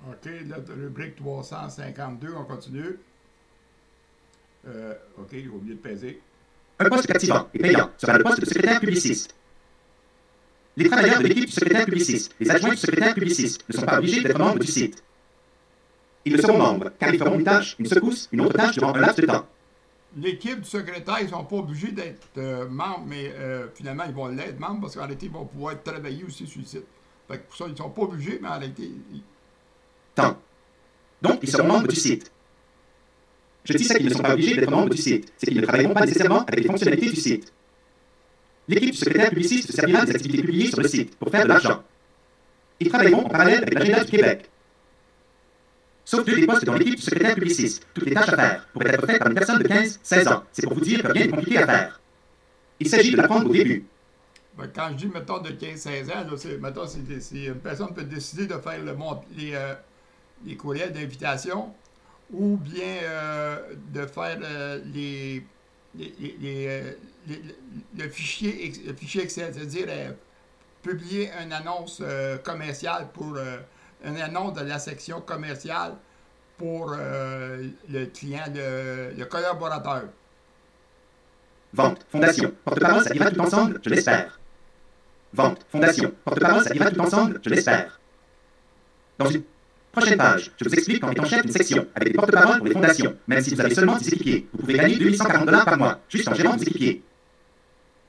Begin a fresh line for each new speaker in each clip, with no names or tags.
OK, là, rubrique 352, on continue. OK, j'ai oublié de peser.
Un poste captivant et payant sera le poste de secrétaire publiciste. Les travailleurs de l'équipe du secrétaire publiciste, les adjoints du secrétaire publiciste, ne sont pas obligés d'être membres du site. Ils le seront membres, car ils feront une tâche, une secousse, une autre tâche durant un laps de temps.
L'équipe du secrétaire, ils ne sont pas obligés d'être membres, mais finalement, ils vont l'être membres parce qu'en réalité, ils vont pouvoir travailler aussi sur le site. Fait que pour ça, ils ne sont pas obligés, mais en réalité.
Temps. Donc, ils seront membres du site. Je dis ça qu'ils ne sont pas obligés d'être membres du site, c'est qu'ils ne travailleront pas nécessairement avec les fonctionnalités du site. L'équipe du secrétaire publiciste se servira des activités publiées sur le site pour faire de l'argent. Ils travailleront en parallèle avec l'agenda du Québec. Sauf deux des postes dans l'équipe du secrétaire publiciste, toutes les tâches à faire pourraient être faites par une personne de 15-16 ans. C'est pour vous dire que rien n'est compliqué à faire. Il s'agit de l'apprendre au début.
Ben, quand je dis, mettons, de 15-16 ans, là, mettons, une personne peut décider de faire les courriels d'invitation ou bien de faire le fichier Excel, c'est-à-dire publier une annonce commerciale pour une annonce de la section commerciale pour le client, le collaborateur.
Vente, fondation, porte-parole, ça ira tout ensemble, je l'espère. Vente, fondation, porte-parole, ça ira tout ensemble, je l'espère. Dans une prochaine page, je vous explique qu'en étant chef d'une section, avec des porte-paroles pour les fondations, même si vous avez seulement 10 équipiers, vous pouvez gagner 2140 $ par mois, juste en gérant vos équipiers.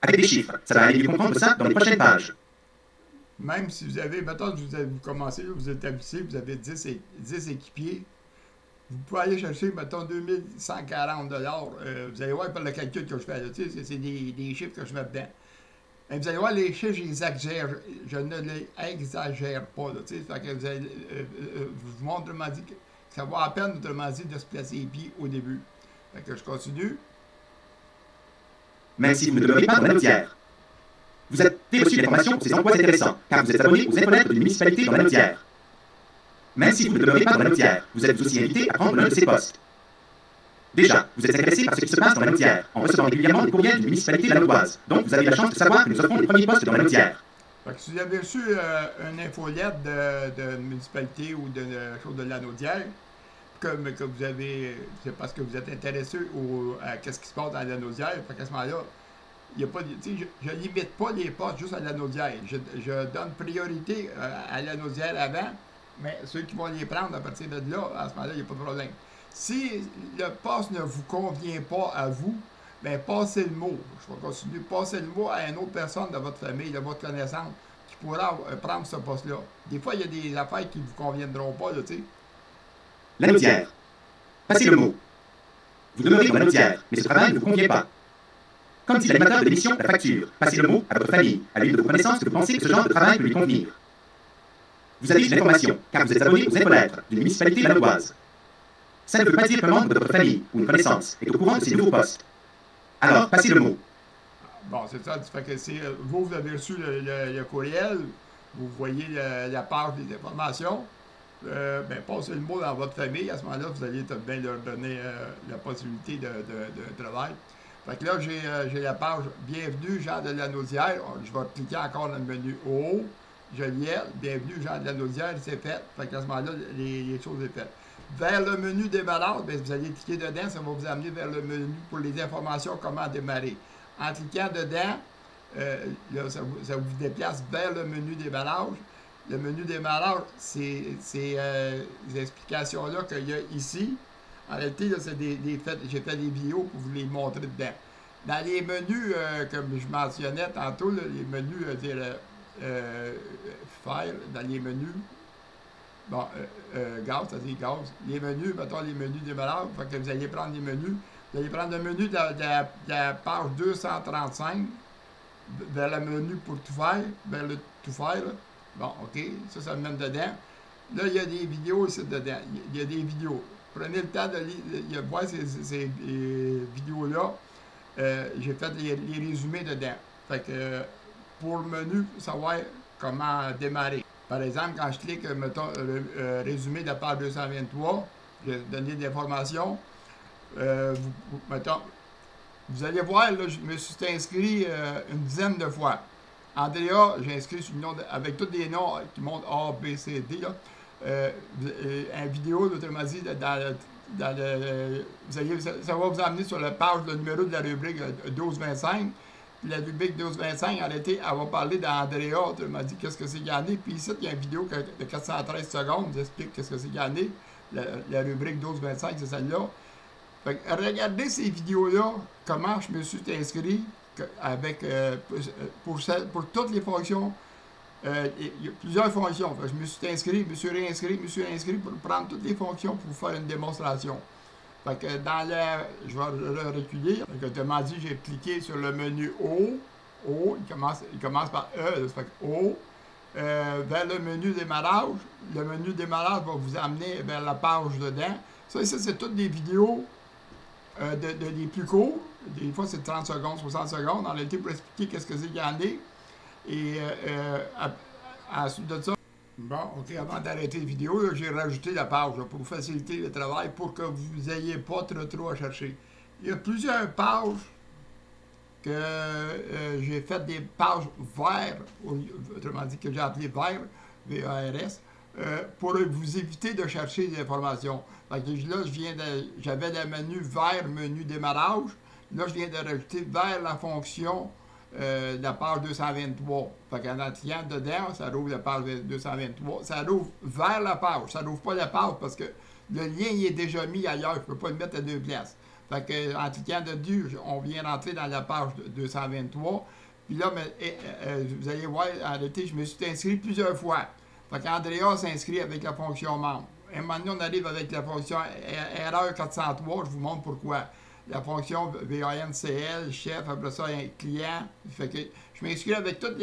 Avec des chiffres, ça va aller mieux comprendre ça dans les prochaines pages.
Même si vous avez, mettons, vous commencez, vous établissez, vous avez 10 équipiers, vous pouvez aller chercher, mettons, 2140 $. Vous allez voir par le calcul que je fais là, c'est des chiffres que je mets dedans. Et vous allez voir, les chiffres, je ne les exagère pas. Là, fait que je vous montre, autrement dit, que ça vaut à peine, autrement dit, de se placer les pieds au début. Fait que je continue.
Même si vous ne demeurez pas dans la notière. Vous avez reçu l'information pour ces emplois intéressants, car vous êtes abonné aux infolettres d'une municipalité dans la notière. Même si vous ne demeurez pas dans la notière, vous êtes aussi invité à prendre l'un de ces postes. Déjà, vous êtes intéressé par ce qui se passe dans la notière, en recevant régulièrement des courriels d'une municipalité lanaudoise. Donc, vous avez la chance de savoir que nous offrons les premiers postes dans la notière.
Fait que si vous avez reçu une infolette de municipalité ou de chose de la Naudière, que vous avez, c'est parce que vous êtes intéressé à ce qui se passe dans la Naudière, fait qu'à ce moment-là, il y a pas, je limite pas les postes juste à la Naudière. Je donne priorité à la Naudière avant, mais ceux qui vont les prendre à partir de là, à ce moment-là, il n'y a pas de problème. Si le poste ne vous convient pas à vous, bien, passez le mot. Je vais continuer. Passez le mot à une autre personne de votre famille, de votre connaissance, qui pourra prendre ce poste-là. Des fois, il y a des affaires qui ne vous conviendront pas, là, tu sais.
La notière. Passez le mot. Vous demeurez dans la notière, mais ce travail ne vous convient pas. Comme dit l'animateur de l'émission La Facture, passez le mot à votre famille, à l'une de vos connaissances que vous pensez que ce genre de travail peut lui convenir. Vous avez une information, car vous êtes abonné aux infolettres d'une municipalité lanaudoise. Ça ne veut pas dire qu'un membre de votre famille ou une connaissance est au courant de ces nouveaux postes. Alors, passez le mot.
Bon, c'est ça. Fait que vous avez reçu le courriel, vous voyez la page des informations. Ben, passez le mot dans votre famille. À ce moment-là, vous allez bien leur donner la possibilité de travail. Fait que là, j'ai la page Bienvenue, Jean de la Naudière. Je vais cliquer encore dans le menu haut. Je liais Bienvenue, Jean de la Naudière. C'est fait. Fait qu'à ce moment-là, les choses sont faites. Vers le menu démarrage, bien, vous allez cliquer dedans, ça va vous amener vers le menu pour les informations comment démarrer. En cliquant dedans, là, ça vous déplace vers le menu démarrage. Le menu démarrage, c'est ces explications-là qu'il y a ici. En réalité, j'ai fait des vidéos pour vous les montrer dedans. Dans les menus, comme je mentionnais tantôt, là, les menus, File, dans les menus, bon, gaz, c'est-à-dire gaz. Les menus, mettons les menus démarrage, fait que vous allez prendre les menus. Vous allez prendre le menu de la page 235, vers le menu pour tout faire, vers le tout faire. Là. Bon, OK, ça me mène dedans. Là, il y a des vidéos ici dedans. Il y a des vidéos. Prenez le temps de voir ces vidéos-là. J'ai fait les résumés dedans. Fait que pour le menu, savoir comment démarrer. Par exemple, quand je clique, mettons, résumé de la page 223, je vais donner des informations. Mettons, vous allez voir, là, je me suis inscrit une dizaine de fois. Andrea, j'ai inscrit sur le nom avec tous des noms qui montrent A, B, C, D. Là. une vidéo, autrement dit, ça va vous amener sur la page, le numéro de la rubrique 1225. Puis la rubrique 1225, elle va parler d'Andrea, autrement dit, qu'est-ce que c'est gagné. Puis ici, il y a une vidéo de 413 secondes, vous explique qu'est-ce que c'est gagné. La rubrique 1225, c'est celle-là. Fait que regardez ces vidéos-là, comment je me suis inscrit avec, pour toutes les fonctions. Il y a plusieurs fonctions. Fait que je me suis inscrit, je me suis réinscrit, je me suis inscrit pour prendre toutes les fonctions pour faire une démonstration. Fait que je vais reculer. Fait que autrement dit, j'ai cliqué sur le menu O. O, il commence par E. Fait que O. Vers le menu démarrage. Le menu démarrage va vous amener vers la page dedans. Ça, ici, c'est toutes des vidéos des plus courts. Des fois, c'est 30 secondes, 60 secondes. En réalité, pour expliquer qu'est-ce que c'est qu'il y en a. Et ensuite de ça, bon, ok, avant d'arrêter la vidéo, j'ai rajouté la page là, pour faciliter le travail, pour que vous n'ayez pas trop à chercher. Il y a plusieurs pages que j'ai fait des pages vertes, autrement dit que j'ai appelé vert, V-A-R-S, pour vous éviter de chercher des informations. Fait que là, j'avais le menu vert, menu démarrage. Là, je viens de rajouter vers la fonction la page 223. Fait qu'en cliquant dedans, ça rouvre la page 223. Ça rouvre vers la page. Ça rouvre pas la page parce que le lien il est déjà mis ailleurs. Je ne peux pas le mettre à deux places. Fait que, en cliquant dessus, on vient rentrer dans la page 223. Puis là, vous allez voir, en réalité, je me suis inscrit plusieurs fois. Fait qu'Andrea s'inscrit avec la fonction membre. Et maintenant, on arrive avec la fonction erreur 403. Je vous montre pourquoi. La fonction VANCL, chef, après ça, un client. Fait que je m'inscris avec toutes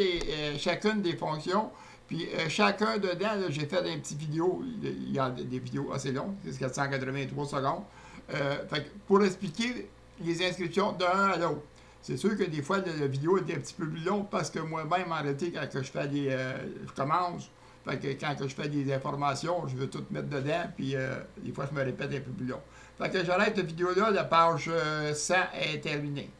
chacune des fonctions. Puis chacun dedans, j'ai fait une petite vidéo. Il y a des vidéos assez longues, c'est 483 secondes. Fait que pour expliquer les inscriptions d'un à l'autre. C'est sûr que des fois, la vidéo est un petit peu plus longue parce que moi-même, en réalité, quand je fais je commence, fait que quand je fais des informations, je veux tout mettre dedans, puis des fois, je me répète un peu plus long. Fait que j'arrête la vidéo là, la page 100 est terminée.